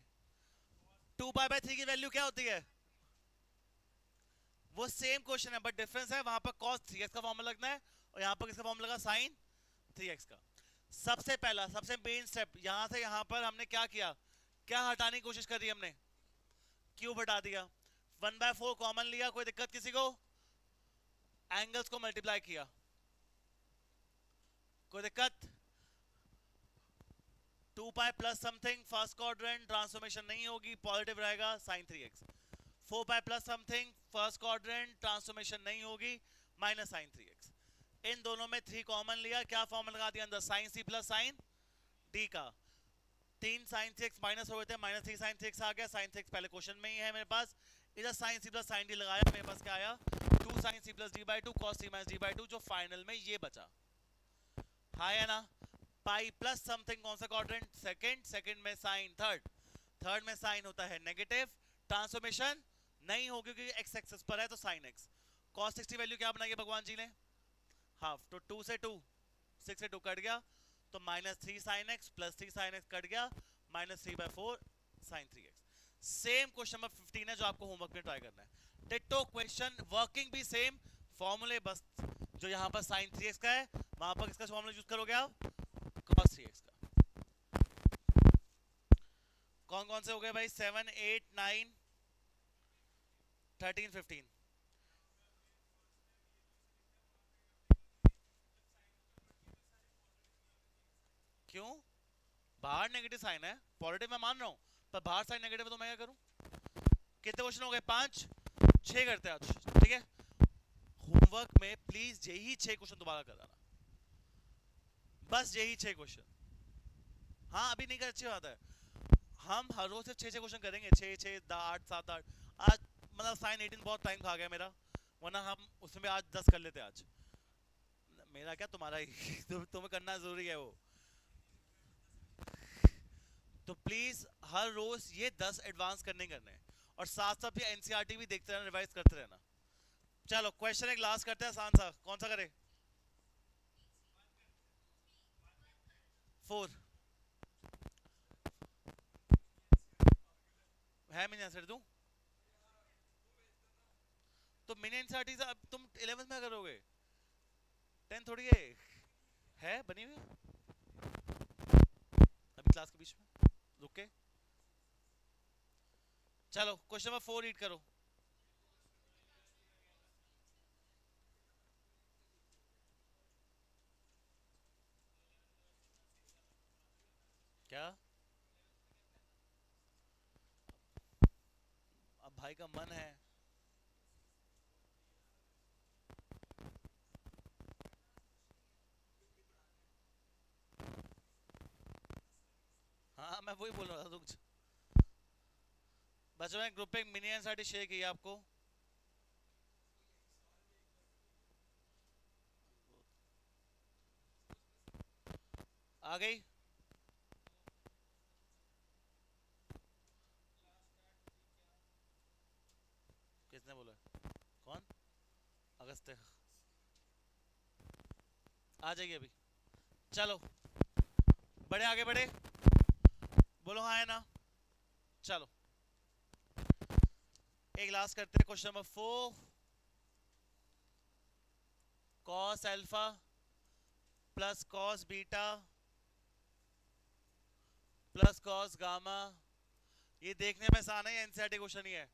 2 पाई बाय 3 की वैल्यू क्या होती है, वो सेम क्वेश्चन है, बट डिफरेंस है वहां पर cos 3x का फॉर्मूला लगना है और यहाँ पर किसका फॉर्मूला लगा, sin 3x का। सबसे पहला सबसे मेन स्टेप, यहां से यहां पर हमने क्या किया, क्या हटाने की कोशिश करी हमने, क्यूब हटा दिया, 1/4 कॉमन लिया, कोई दिक्कत किसी को, एंगल्स को मल्टीप्लाई किया, कोई दिक्कत, 2 pi plus something first quadrant transformation नहीं होगी, पॉजिटिव रहेगा sin 3x। 4 pi plus something first quadrant transformation नहीं होगी, माइनस sin 3x। इन दोनों में 3 कॉमन लिया, क्या फॉर्मूला लगा दिया अंदर, sin c plus sin d का, 3 sin 3x माइनस हो गए थे, माइनस 3 sin 3x आ गया, sin 3x पहले क्वेश्चन में ही है मेरे पास, इधर sin c plus sin d लगाया, मेरे पास क्या आया 2 sin c plus d by 2 cos c minus d by 2, जो फाइनल में ये बचा, हाँ या ना। पाई प्लस समथिंग कौन सा क्वाड्रेंट, सेकंड, सेकंड में साइन, थर्ड, थर्ड में साइन होता है नेगेटिव, ट्रांसफॉर्मेशन नहीं होगी क्योंकि एक्स एक्सिस पर है तो साइन एक्स। cos 60 वैल्यू क्या बनाई है भगवान जी ने, हाफ, तो 2 से 2, 6 से 2 कट गया, तो minus 3 sine x plus 3 sine x cut गया, minus 3/4 sine 3x। Same question number 15 है जो आपको होमवर्क में ट्राई करना है, डिट्टो क्वेश्चन, वर्किंग भी सेम, फॉर्मूले बस जो यहाँ पर साइन 3x का है वहां पर किसका फॉर्मूला यूज करोगे आप, cos 3x का। कौन कौन से हो गए भाई, 7 8 9 13 15, क्यों, बाहर नेगेटिव साइन है, पॉजिटिव मैं मान रहा हूं, पर बाहर साइन नेगेटिव है तो मैं क्या करूं। कितने क्वेश्चन हो गए, 5 6 करते हैं आज, ठीक है। होमवर्क में प्लीज यही 6 क्वेश्चन दोबारा कराना, बस यही 6 क्वेश्चन। हाँ अभी नहीं कर, अच्छी बात है, हम हर रोज सिर्फ 6 6 क्वेश्चन करेंगे, 6 6 8 7 8, आज मतलब साइन 18 बहुत टाइम खा गया मेरा, वरना हम उसमें आज 10 कर लेते आज, मेरा क्या तुम्हारा ही तुम्हें करना जरूरी है वो, तो प्लीज हर रोज ये 10 एडवांस करने करने हैं, और साथ साथ भी एनसीईआरटी भी देखते रहना, रिवाइज करते रहना। चलो क्वेश्चन एक लास्ट करते हैं आसान सा, कौन सा करे, 4 है, मैं आंसर दूं, तो मिनी एनसीईआरटी से अब तुम 11th में करोगे, 10 थोड़ी है बनी हुई अभी क्लास के बीच में रुक के। चलो क्वेश्चन नंबर 4 रीड करो, क्या, अब भाई का मन है, हाँ मैं वही बोल रहा था, रुक बच्चों ने ग्रुप पे एक मिनी एनसीईआरटी शेयर की है आपको, आ गई, किसने बोला, कौन, अगस्त, आ जाइए अभी, चलो बड़े आगे बढ़े, बोलो हाँ है ना। चलो एक लास्ट करते हैं, question number 4, cos alpha plus cos beta plus cos gamma, ये देखने में आसान है, एनसीईआरटी क्वेश्चन ही है,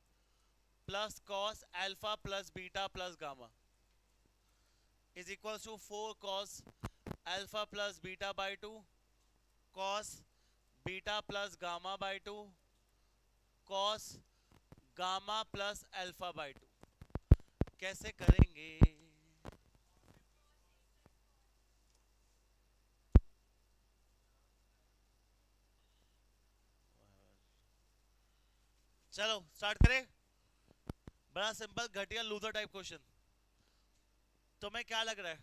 plus cos alpha plus beta plus gamma is equal to 4 cos alpha plus beta by 2 cos beta plus gamma by 2 cos gamma plus alpha by 2, कैसे करेंगे, चलो स्टार्ट करें, बड़ा सिंपल घटिया लूजर टाइप क्वेश्चन, तुम्हें क्या लग रहा है,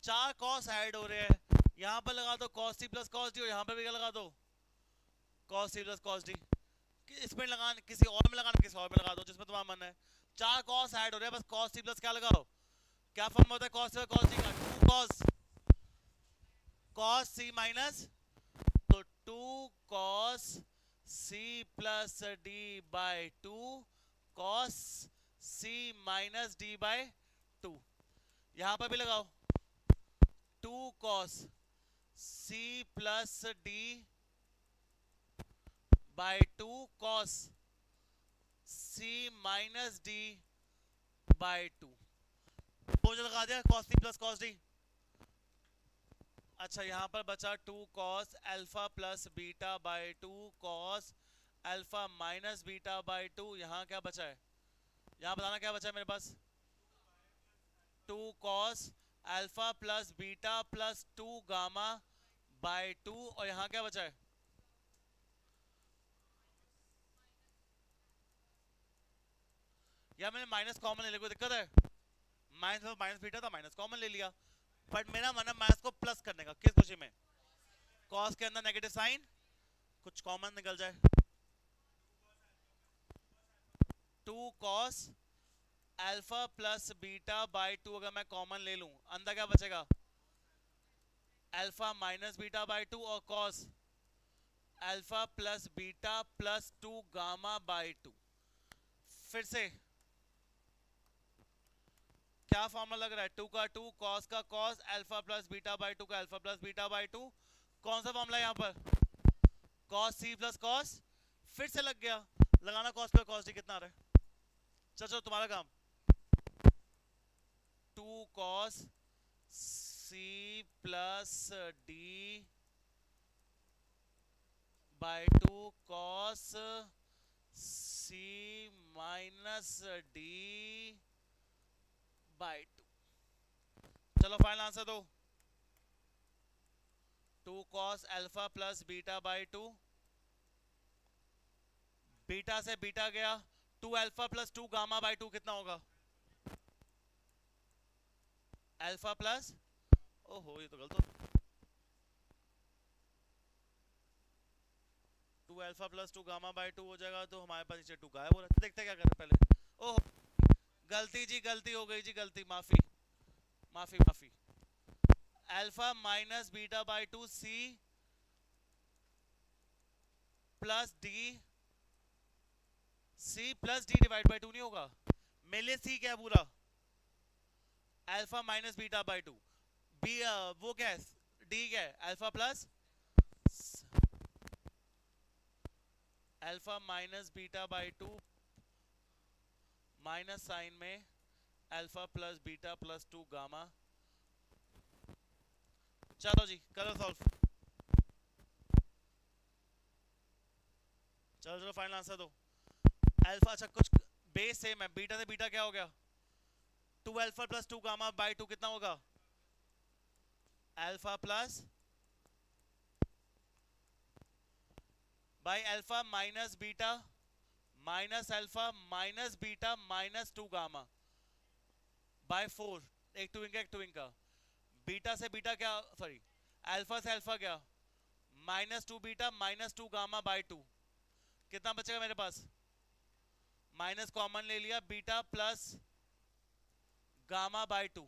4 कॉस ऐड हो रहे हैं, यहां पर लगा दो cos c plus cos d, और यहां पर भी क्या लगा दो cos C plus cos D, इसमें लगाना किसी और में लगाना किसी और में लगा दो जिसमें तुम्हारा मन है। चार कॉस ऐड हो रहे हैं, बस कॉस सी प्लस क्या लगाओ, क्या फॉर्म होता है कॉस सी कॉस डी का, two cos cos C minus, तो two cos C plus D by two cos C minus D by two, यहां पर भी लगाओ two cos C plus D by two cos C minus D by two, मुझे लगा दिया cos C plus cos D. अच्छा यहां पर बचा two cos alpha plus beta by two cos alpha minus beta by two, यहां क्या बचा है, यहां बताना क्या बचा है मेरे पास, two cos alpha plus beta plus two gamma by two, और यहां क्या बचा है, या मैंने माइनस कॉमन ले लिया, कोई दिक्कत है, माइनस माइनस बीटा था माइनस कॉमन ले लिया, बट मेरा मन है माइनस को प्लस करने का, किस खुशी में, कॉस के अंदर नेगेटिव साइन, कुछ कॉमन निकल जाए, two cos alpha plus beta by two अगर मैं कॉमन ले लूं, अंदर क्या बचेगा, alpha minus beta by two और cos alpha plus beta plus two gamma by two. फिर से क्या फॉर्मूला लग रहा है, टू का टू कॉस का cos alpha plus beta by two का alpha plus beta by two, कौन सा फॉर्मूला यहाँ पर, कॉस सी प्लस कॉस, फिर से लग गया लगाना कॉस प्लस कॉस डी, कितना आ रहा है, चलो तुम्हारा काम, two cos C plus D by two cos C minus D by two, चलो फाइनल आंसर दो, two cos alpha plus beta by two, beta से बीटा गया, two alpha plus two gamma by two कितना होगा, alpha plus, ओहो ये तो गलत हो, two alpha plus two gamma by two हो जाएगा, तो हमारे पास नीचे टू गायब हो रहा है, देखते क्या करें पहले, ओह गलती जी, गलती हो गई जी, गलती, माफी माफी माफी, alpha minus beta by two C plus D, C plus D divide by two नहीं होगा, मेरे सी क्या है पूरा, alpha minus beta by two, B वो क्या है, डी क्या है, alpha plus alpha minus beta by two minus sine में alpha plus beta plus two gamma, चलो जी करो सॉल्व, चलो चलो फाइनल आंसर दो, अल्फा, अच्छा कुछ बेस सेम है, बीटा से बीटा क्या हो गया, two alpha plus two gamma by two कितना होगा, alpha plus by alpha minus beta minus alpha minus beta minus two gamma by four, एक टू इनका एक टू इनका, बीटा से बीटा क्या, सॉरी अल्फा से अल्फा क्या, minus two beta minus two gamma by two, कितना बचेगा मेरे पास, माइनस कॉमन ले लिया, beta plus gamma by two,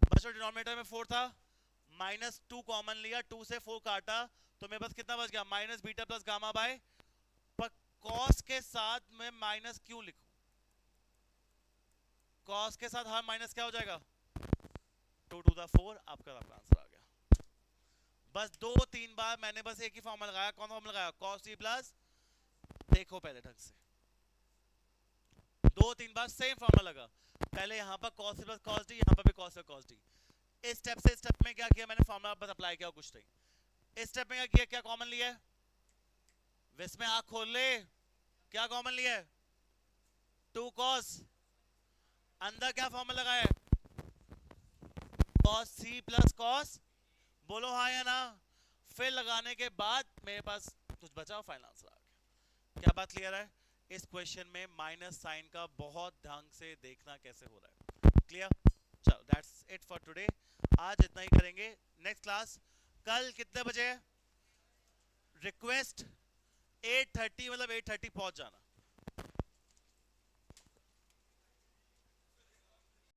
बच्चों डिनोमिनेटर में फोर था, माइनस टू कॉमन लिया, टू से फोर काटा, तो मेरे पास कितना बच गया, minus beta plus gamma by, पर कॉस के साथ मैं माइनस क्यों लिखूं, कॉस के साथ हर माइनस क्या हो जाएगा, टू टू द फोर, आपका आंसर आ गया, बस दो तीन बार मैंने बस एक ही फॉर्मूला लगाया, कौन सा फॉर्मूला लगाया, कॉस टी प्लस, देखो पहले ढंग से, दो तीन बार सेम फॉर्मूला लगा, पहले यहां पर cos प्लस cos डी, यहां पर भी cos प्लस cos डी, इस स्टेप से स्टेप में क्या किया मैंने, फॉर्मूला बस अप्लाई किया, कुछ नहीं, इस स्टेप में क्या किया, क्या कॉमन लिया है, इसमें आंख खोल ले, क्या कॉमन लिया है, टू cos, अंदर क्या फॉर्मूला लगाया है, cos सी प्लस cos, बोलो हाँ या ना, फिर लगाने के बाद मेरे पास कुछ बचा, फाइनल आंसर आ गया, क्या बात क्लियर है, इस क्वेश्चन में माइनस साइन का बहुत ढंग से देखना कैसे हो रहा है, क्लियर, चलो दैट्स इट फॉर टुडे, आज इतना ही करेंगे, नेक्स्ट क्लास कल कितने बजे है, रिक्वेस्ट 8:30 मतलब 8:30 पहुंच जाना।